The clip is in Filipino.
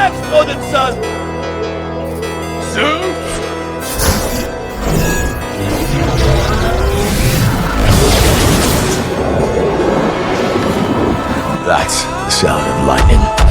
Relax, Odin son! Zeus! That's the sound of lightning.